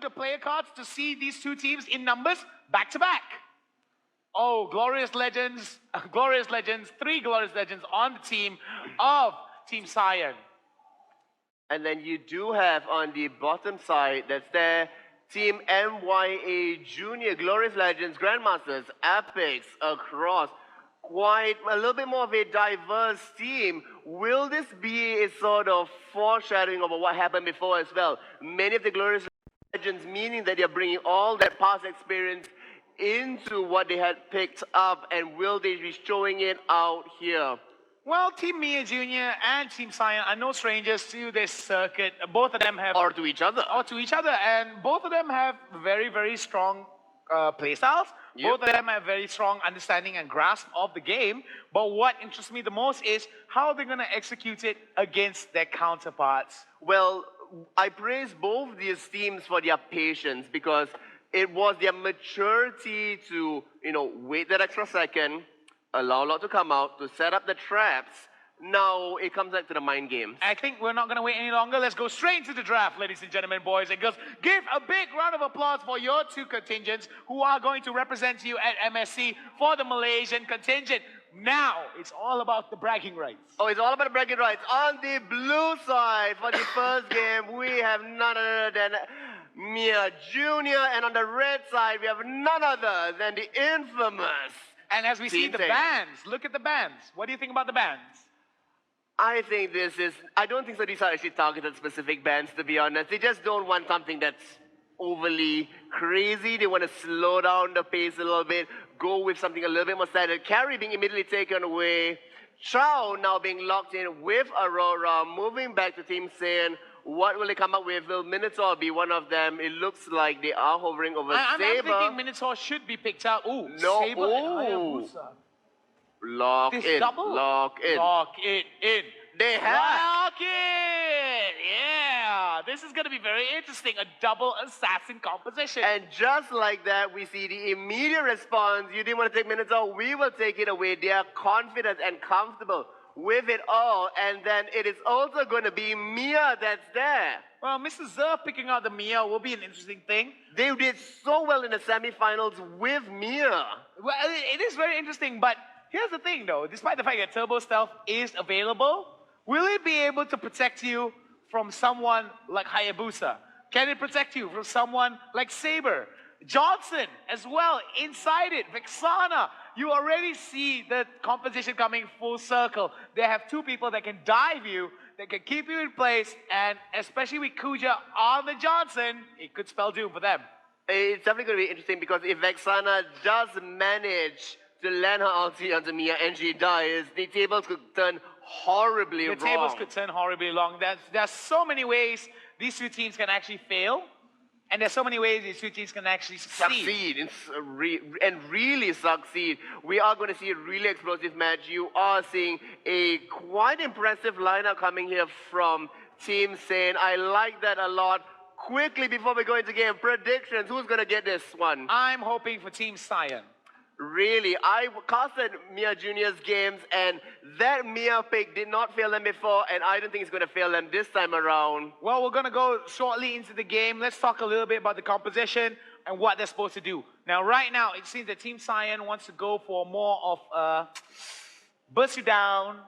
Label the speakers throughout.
Speaker 1: to the player cards to see these two teams in numbers back to back. Oh, glorious legends, three glorious legends on the team of Team Saiyan.
Speaker 2: And then you do have on the bottom side, that's their Team MYA Junior, Glorious Legends, Grandmasters, Epics across. Quite a little bit more of a diverse team. Will this be a sort of foreshadowing of what happened before as well? Many of the Glorious Legends, meaning that they're bringing all that past experience into what they had picked up, and will they be showing it out here?
Speaker 1: Well, Team MYA Junior and Team Saiyan are no strangers to this circuit. Both of them have...
Speaker 2: Or to each other.
Speaker 1: Or to each other. And both of them have very, very strong play styles.
Speaker 2: Yep.
Speaker 1: Both of them have very strong understanding and grasp of the game. But what interests me the most is how they're going to execute it against their counterparts.
Speaker 2: Well, I praise both these teams for their patience, because it was their maturity to, wait that extra second, allow a lot to come out, to set up the traps. Now it comes back to the mind games.
Speaker 1: I think we're not going to wait any longer. Let's go straight into the draft, ladies and gentlemen, boys and girls. Give a big round of applause for your two contingents who are going to represent you at MSC for the Malaysian contingent. Now, it's all about the bragging rights.
Speaker 2: Oh, it's all about the bragging rights. On the blue side, for the first game, we have none other than MYA Junior. And on the red side, we have none other than the infamous...
Speaker 1: And as we see the bands, look at the bands. What do you think about the bands?
Speaker 2: I think I don't think so these are actually targeted specific bands, to be honest. They just don't want something that's overly crazy. They want to slow down the pace a little bit, go with something a little bit more standard. Carry being immediately taken away. Chow now being locked in with Aurora, moving back to Team Saiyan. What will they come up with? Will Minotaur be one of them? It looks like they are hovering over Saber.
Speaker 1: I'm thinking Minotaur should be picked out. Ooh,
Speaker 2: no,
Speaker 1: Saber and Hayabusa.
Speaker 2: Lock
Speaker 1: this
Speaker 2: in.
Speaker 1: Double?
Speaker 2: Lock in.
Speaker 1: Lock it in.
Speaker 2: They have.
Speaker 1: Lock it. Yeah. This is going to be very interesting. A double assassin composition.
Speaker 2: And just like that, we see the immediate response. You didn't want to take Minotaur. We will take it away. They are confident and comfortable with it all, and then it is also going to be MYA that's there.
Speaker 1: Well, Mr. Zer picking out the MYA will be an interesting thing.
Speaker 2: They did so well in the semifinals with MYA.
Speaker 1: Well, it is very interesting, but here's the thing though. Despite the fact that Turbo Stealth is available, will it be able to protect you from someone like Hayabusa? Can it protect you from someone like Saber? Johnson as well, inside it, Vexana. You already see the composition coming full circle. They have two people that can dive you, that can keep you in place, and especially with Kuja on the Johnson, it could spell doom for them.
Speaker 2: It's definitely going to be interesting, because if Vexana does manage to land her ulti onto MYA and she dies, the tables could turn horribly wrong.
Speaker 1: The tables could turn horribly wrong. There's so many ways these two teams can actually fail. And there's so many ways these two teams can actually succeed.
Speaker 2: And really succeed. We are going to see a really explosive match. You are seeing a quite impressive lineup coming here from Team Saiyan. I like that a lot. Quickly, before we go into game, predictions. Who's going to get this one?
Speaker 1: I'm hoping for Team Saiyan.
Speaker 2: Really, I casted MYA Junior's games, and that MYA pick did not fail them before, and I don't think it's going to fail them this time around.
Speaker 1: Well, we're going to go shortly into the game. Let's talk a little bit about the composition and what they're supposed to do. Now, right now, it seems that Team Saiyan wants to go for more of burst you down.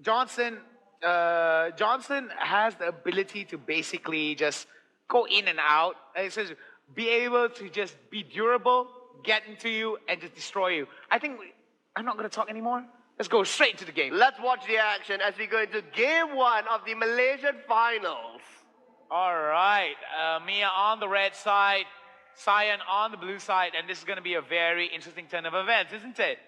Speaker 1: Johnson has the ability to basically just go in and out. It says be able to just be durable, get into you, and just destroy you. I'm not going to talk anymore. Let's go straight into the game.
Speaker 2: Let's watch the action as we go into game one of the Malaysian finals.
Speaker 1: All right. MYA on the red side, Saiyan on the blue side, and this is going to be a very interesting turn of events, isn't it?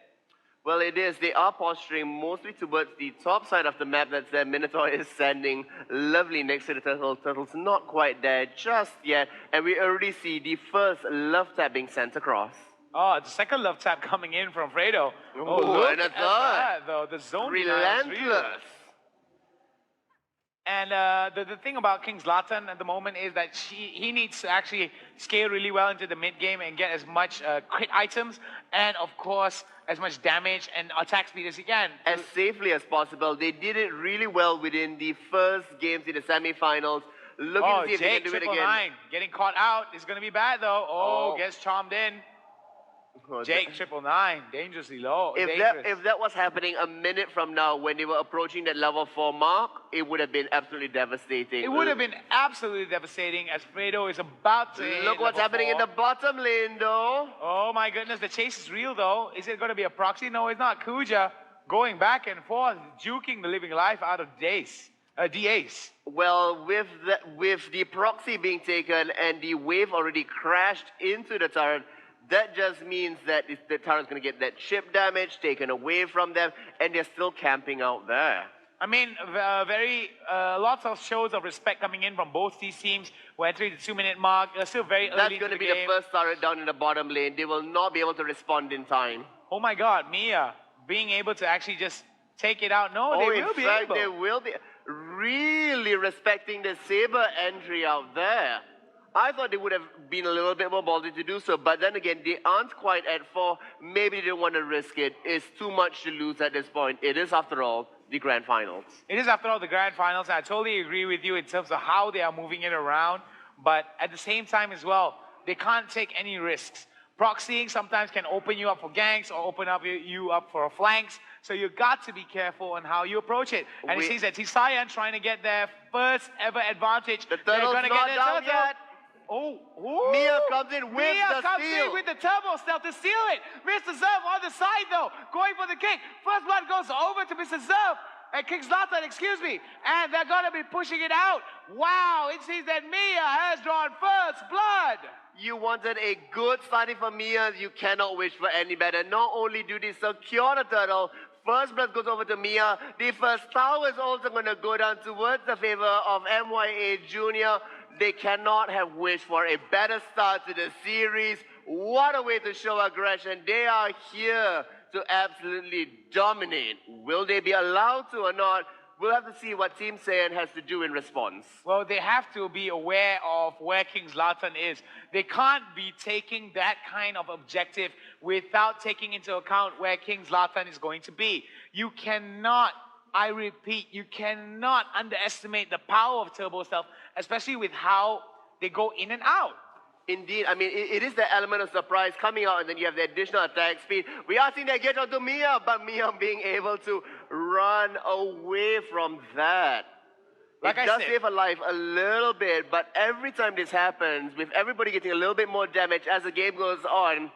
Speaker 2: Well, it is. They are posturing mostly towards the top side of the map. That's there. Minotaur is standing lovely next to the turtle. Turtle's not quite there just yet. And we already see the first love tap being sent across.
Speaker 1: Oh, the second love tap coming in from Fredo.
Speaker 2: Oh,
Speaker 1: look
Speaker 2: and a
Speaker 1: at
Speaker 2: third.
Speaker 1: that, though. The zone
Speaker 2: relentless.
Speaker 1: And the thing about King Zlatan at the moment is that he needs to actually scale really well into the mid game and get as much crit items and, of course, as much damage and attack speed as he can.
Speaker 2: As safely as possible. They did it really well within the first games in the semi-finals. looking
Speaker 1: Oh,
Speaker 2: to see if
Speaker 1: Jake,
Speaker 2: they can do it
Speaker 1: 999,
Speaker 2: again.
Speaker 1: getting caught out is going to be bad though. Oh,
Speaker 2: Oh.
Speaker 1: gets charmed in.
Speaker 2: Oh,
Speaker 1: Jake, 999, dangerously low.
Speaker 2: If that was happening a minute from now when they were approaching that level 4 mark, it would have been absolutely devastating.
Speaker 1: It would have been absolutely devastating as Fredo is about to hit
Speaker 2: Look what's
Speaker 1: level
Speaker 2: happening
Speaker 1: 4.
Speaker 2: in the bottom lane, though.
Speaker 1: Oh my goodness, the chase is real though. Is it going to be a proxy? No, it's not. Kuja going back and forth, juking the living life out of DAs.
Speaker 2: Well, with the proxy being taken and the wave already crashed into the turret, that just means that the turret's going to get that chip damage taken away from them, and they're still camping out there.
Speaker 1: I mean, lots of shows of respect coming in from both these teams. We're entering the 2-minute mark. They're still very early
Speaker 2: That's
Speaker 1: into
Speaker 2: going to
Speaker 1: the
Speaker 2: be
Speaker 1: game.
Speaker 2: the first turret down in the bottom lane. They will not be able to respond in time.
Speaker 1: Oh my God, Mia being able to actually just take it out. No, they will be able.
Speaker 2: They will be really respecting the Saber entry out there. I thought they would have been a little bit more ballsy to do so, but then again, they aren't quite at 4. Maybe they didn't want to risk it. It's too much to lose at this point. It is, after all, the grand finals.
Speaker 1: It is, after all, the grand finals. And I totally agree with you in terms of how they are moving it around. But at the same time as well, they can't take any risks. Proxying sometimes can open you up for ganks or open up you up for flanks. So you got to be careful on how you approach it. And it seems that Saiyan trying to get their first ever advantage.
Speaker 2: The turtle's not down yet.
Speaker 1: Oh,
Speaker 2: Mia comes in with
Speaker 1: Mia
Speaker 2: the
Speaker 1: comes
Speaker 2: steal.
Speaker 1: in with the turbo stealth to steal it. Mr. Zerf on the side though, going for the kick. First blood goes over to Mr. Zerf. And King Zlatan, excuse me. And they're going to be pushing it out. Wow, it seems that Mia has drawn first blood.
Speaker 2: You wanted a good starting for Mia. You cannot wish for any better. Not only do they secure the turtle, first blood goes over to Mia. The first tower is also going to go down towards the favor of MYA Junior. They cannot have wished for a better start to the series. What a way to show aggression. They are here to absolutely dominate. Will they be allowed to or not? We'll have to see what Team Saiyan has to do in response.
Speaker 1: Well, they have to be aware of where King Zlatan is. They can't be taking that kind of objective without taking into account where King Zlatan is going to be. You cannot, I repeat, you cannot underestimate the power of Turbo Stealth, especially with how they go in and out.
Speaker 2: Indeed, I mean, it is the element of surprise coming out, and then you have the additional attack speed. We are seeing that get onto Mia, but Mia being able to run away from that. It does save her life a little bit, but every time this happens, with everybody getting a little bit more damage as the game goes on,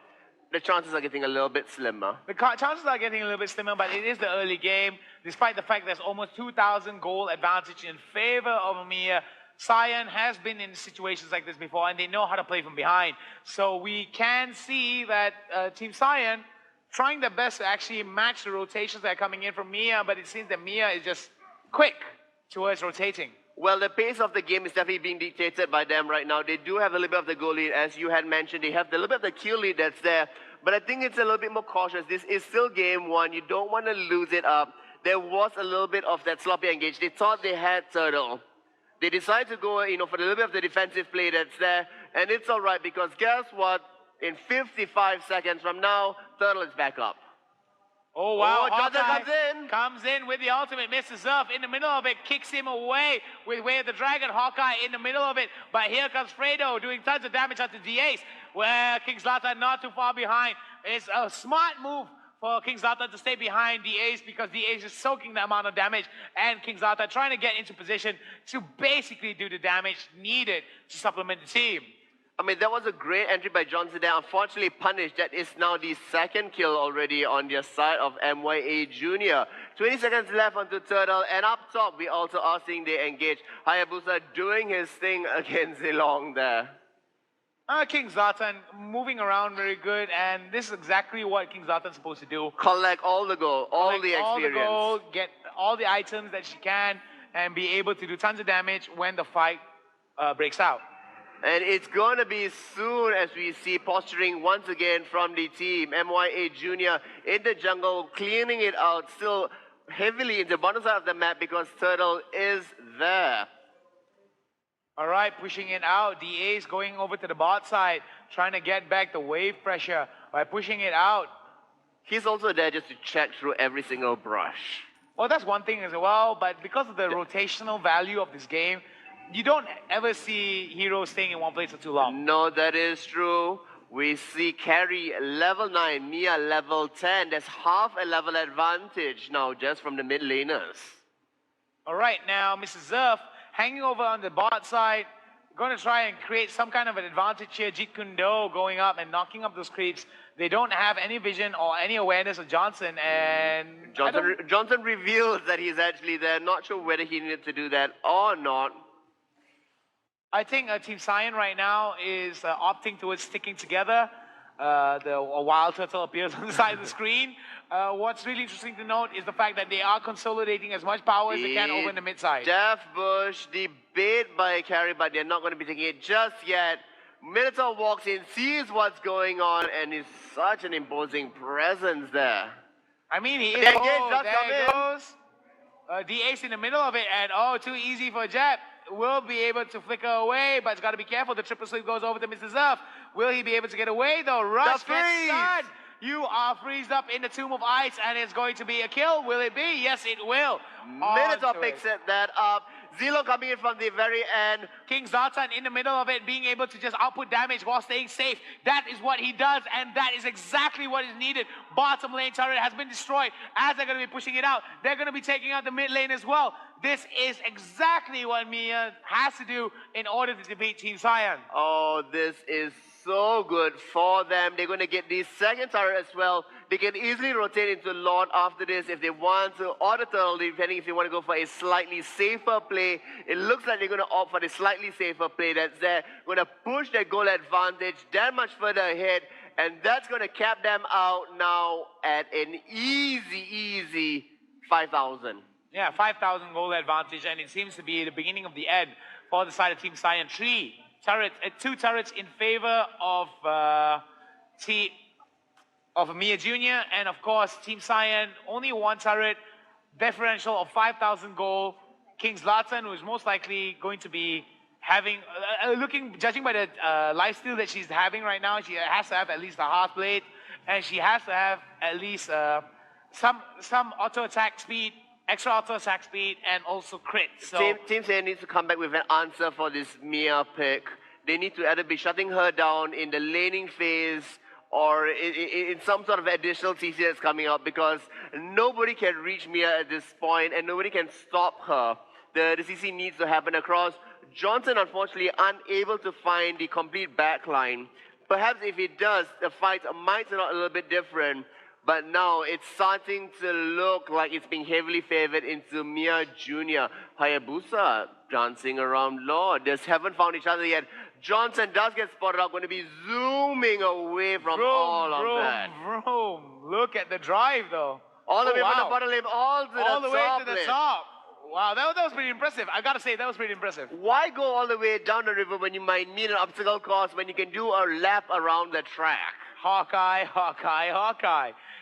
Speaker 2: the chances are getting a little bit slimmer.
Speaker 1: The chances are getting a little bit slimmer, but it is the early game. Despite the fact there's almost 2,000 goal advantage in favor of Mia, Saiyan has been in situations like this before, and they know how to play from behind. So we can see that Team Saiyan trying their best to actually match the rotations that are coming in from Mia, but it seems that Mia is just quick towards rotating.
Speaker 2: Well, the pace of the game is definitely being dictated by them right now. They do have a little bit of the goal lead, as you had mentioned. They have a little bit of the kill lead that's there, but I think it's a little bit more cautious. This is still game 1. You don't want to lose it up. There was a little bit of that sloppy engage. They thought they had Turtle. They decide to go, for a little bit of the defensive play that's there, and it's all right because guess what? In 55 seconds from now, Turtle is back up.
Speaker 1: Oh, wow.
Speaker 2: Hawkeye
Speaker 1: comes in with the ultimate. Mr. Zerf in the middle of it, kicks him away with Way of the Dragon. Hawkeye in the middle of it, but here comes Fredo doing tons of damage onto DAs, where King Zlatan not too far behind. It's a smart move for King Zlatan to stay behind DAs because DAs is soaking the amount of damage, and King Zlatan trying to get into position to basically do the damage needed to supplement the team.
Speaker 2: I mean, that was a great entry by Johnson there. Unfortunately punished. That is now the second kill already on the side of MYA Junior. 20 seconds left onto Turtle, and up top, we also are seeing they engage. Hayabusa doing his thing against Zilong there.
Speaker 1: King Zlatan moving around very good, and this is exactly what King Zlatan's supposed to do.
Speaker 2: Collect all the gold, all the experience.
Speaker 1: All the gold, get all the items that she can, and be able to do tons of damage when the fight breaks out.
Speaker 2: And it's going to be soon as we see posturing once again from the team. MYA Junior in the jungle, cleaning it out, still heavily in the bottom side of the map because Turtle is there.
Speaker 1: All right, pushing it out. DA is going over to the bot side, trying to get back the wave pressure by pushing it out.
Speaker 2: He's also there just to check through every single brush.
Speaker 1: Well, that's one thing as well, but because of the rotational value of this game, you don't ever see heroes staying in one place for too long.
Speaker 2: No, that is true. We see Carrie level 9, Mia level 10. There's half a level advantage now just from the mid laners.
Speaker 1: All right, now Mrs. Zerf hanging over on the bot side, going to try and create some kind of an advantage here. Jeet Kune Do going up and knocking up those creeps. They don't have any vision or any awareness of Johnson, and
Speaker 2: Johnson reveals that he's actually there. Not sure whether he needed to do that or not.
Speaker 1: I think Team Saiyan right now is opting towards sticking together. A wild turtle appears on the side of the screen. What's really interesting to note is the fact that they are consolidating as much power as they can over in the mid side.
Speaker 2: Death Bush, the bait by Carrie, but they're not going to be taking it just yet. Minotaur walks in, sees what's going on, and is such an imposing presence there.
Speaker 1: I mean, he is.
Speaker 2: There
Speaker 1: goes. D-Ace in the middle of it, and too easy for Jeb. Will be able to flicker away, but it's got to be careful. The triple sweep goes over to Mr. Zerf. Will he be able to get away though? Rush gets done. You are freezed up in the Tomb of Ice, and it's going to be a kill. Will it be? Yes, it will.
Speaker 2: Minotaur picks that up. Zelo coming in from the very end.
Speaker 1: King Zartan in the middle of it, being able to just output damage while staying safe. That is what he does, and that is exactly what is needed. Bottom lane turret has been destroyed. As they're going to be pushing it out, they're going to be taking out the mid lane as well. This is exactly what Mia has to do in order to defeat Team Saiyan.
Speaker 2: Oh, this is so good for them. They're going to get the second turret as well. They can easily rotate into Lord after this if they want to, or the turtle, depending if they want to go for a slightly safer play. It looks like they're going to opt for the slightly safer play that's there. Going to push their goal advantage that much further ahead, and that's going to cap them out now at an easy 5,000.
Speaker 1: Yeah, 5,000 goal advantage, and it seems to be the beginning of the end for the side of Team Saiyan. Two turrets in favor of Mia Jr. and of course Team Saiyan, only one turret, differential of 5,000 gold. King Zlatan, who is most likely going to be having, judging by the lifesteal that she's having right now, she has to have at least a hearth blade, and she has to have at least some auto attack speed, extra auto attack speed, and also crit. So
Speaker 2: Team Saiyan needs to come back with an answer for this Mia pick. They need to either be shutting her down in the laning phase or in some sort of additional CC that's coming up, because nobody can reach Mia at this point and nobody can stop her. The CC needs to happen across. Johnson, unfortunately, unable to find the complete backline. Perhaps if he does, the fight might turn out a little bit different. But now it's starting to look like it's being heavily favored into Mia Jr. Hayabusa dancing around Lord. They haven't found each other yet. Johnson does get spotted out, going to be zooming away from all of that.
Speaker 1: Look at the drive though.
Speaker 2: All the way from the bottom lane, all the way to the top.
Speaker 1: Wow, that was pretty impressive. I gotta say, that was pretty impressive.
Speaker 2: Why go all the way down the river when you might need an obstacle course when you can do a lap around the track?
Speaker 1: Hawkeye.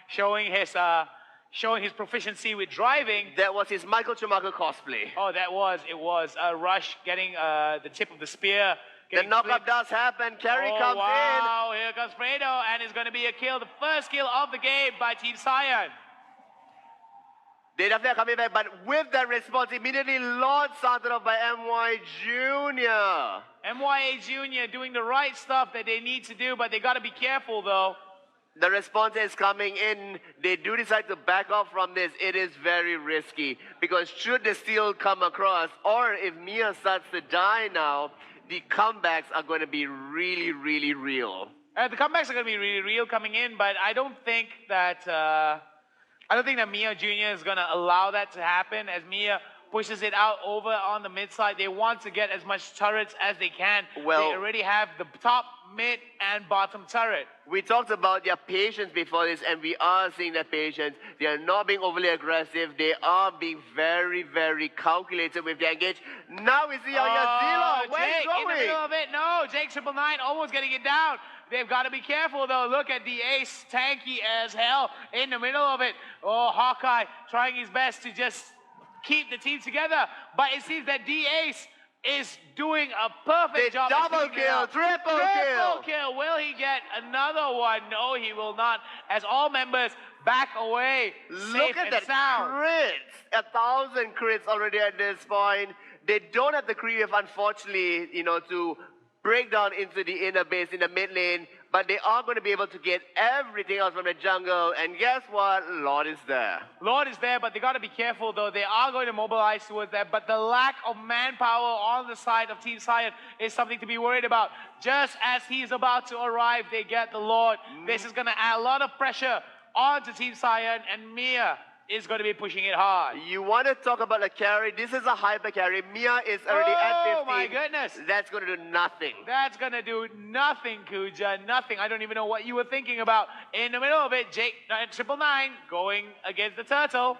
Speaker 1: Showing his proficiency with driving.
Speaker 2: That was his Michael Schumacher cosplay.
Speaker 1: Oh, it was. Rush getting the tip of the spear.
Speaker 2: The knockup does happen. Carrie comes in.
Speaker 1: Wow, here comes Fredo, and it's going to be a kill. The first kill of the game by Team Saiyan.
Speaker 2: They definitely are coming back, but with that response, immediately Lord started off by MY Jr.
Speaker 1: MYA Jr. doing the right stuff that they need to do, but they got to be careful though.
Speaker 2: The response is coming in. They do decide to back off from this. It is very risky, because should the steal come across, or if Mia starts to die now, the comebacks are going to be really real.
Speaker 1: The comebacks are going to be really real coming in, but I don't think that Mia Jr. is going to allow that to happen. As Mia pushes it out over on the mid side, they want to get as much turrets as they can.
Speaker 2: Well,
Speaker 1: they already have the top, mid, and bottom turret.
Speaker 2: We talked about their patience before this, and we are seeing their patience. They are not being overly aggressive. They are being very calculated with their engage. Now we see Zelo. Where
Speaker 1: Jake
Speaker 2: is going?
Speaker 1: in the middle of it. No, Jake 999 almost getting it down. They've got to be careful though. Look at the ace, tanky as hell in the middle of it. Oh, Hawkeye trying his best to just keep the team together, but it seems that D-Ace is doing a perfect job.
Speaker 2: Double kill, triple
Speaker 1: kill. Will he get another one? No, he will not. As all members back away,
Speaker 2: Look at that
Speaker 1: sound.
Speaker 2: crits. 1,000 crits already at this point. They don't have the creative, unfortunately, to break down into the inner base in the mid lane, but they are going to be able to get everything else from the jungle. And guess what? Lord is there.
Speaker 1: Lord is there, but they got to be careful though. They are going to mobilize towards that, but the lack of manpower on the side of Team Saiyan is something to be worried about. Just as he's about to arrive, they get the Lord. This is going to add a lot of pressure onto Team Saiyan, and Mia is going to be pushing it hard.
Speaker 2: You want to talk about a carry? This is a hyper carry. Mia is already at 15.
Speaker 1: Oh my goodness.
Speaker 2: That's going to do nothing.
Speaker 1: That's going to do nothing, Kuja. Nothing. I don't even know what you were thinking about. In the middle of it, Jake 999 going against the turtle.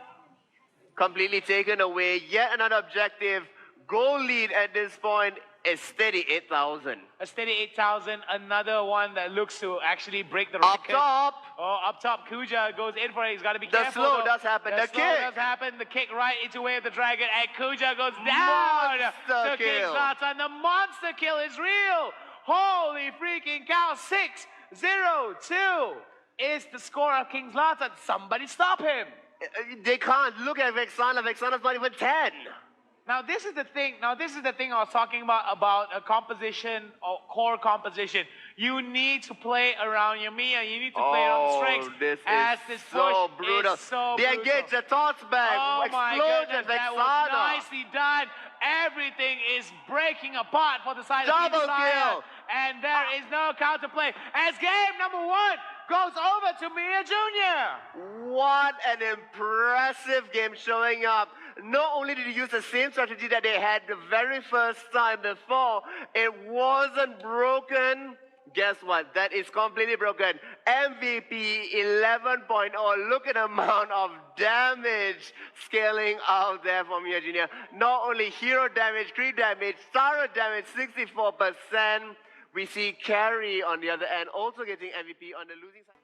Speaker 2: Completely taken away. Yet another objective. Goal lead at this point is steady 8,000.
Speaker 1: A steady 8,000. Another one that looks to actually break the
Speaker 2: Up
Speaker 1: record.
Speaker 2: top.
Speaker 1: Oh, up top, Kuja goes in for it. He's got to be
Speaker 2: The
Speaker 1: careful.
Speaker 2: slow
Speaker 1: though.
Speaker 2: does happen. The
Speaker 1: slow
Speaker 2: kick.
Speaker 1: does happen. The kick right into way of the dragon, and Kuja goes down
Speaker 2: Monster
Speaker 1: to King
Speaker 2: kill.
Speaker 1: Zlatan. The monster kill is real. Holy freaking cow. 6-0-2 is the score of King Zlatan. Somebody stop him.
Speaker 2: They can't. Look at Vexana. Vexana's not even 10.
Speaker 1: Now this is the thing. I was talking about a composition or core composition. You need to play around your Mia. You need to play around the strengths.
Speaker 2: This
Speaker 1: as
Speaker 2: is
Speaker 1: this
Speaker 2: so
Speaker 1: push
Speaker 2: brutal.
Speaker 1: is so
Speaker 2: They
Speaker 1: brutal.
Speaker 2: engage the toss back.
Speaker 1: Oh my goodness,
Speaker 2: Explosion,
Speaker 1: that was
Speaker 2: Vexana.
Speaker 1: nicely done. Everything is breaking apart for the side of
Speaker 2: Double
Speaker 1: Team Saiyan.
Speaker 2: kill.
Speaker 1: And there is no counterplay. As game number 1 goes over to Mia Jr.
Speaker 2: What an impressive game showing up. Not only did he use the same strategy that they had the very first time before, it wasn't broken. Guess what? That is completely broken. MVP 11.0. Look at the amount of damage scaling out there from Mia Jr. Not only hero damage, creep damage, Sarah damage 64%. We see Carrie on the other end also getting MVP on the losing side.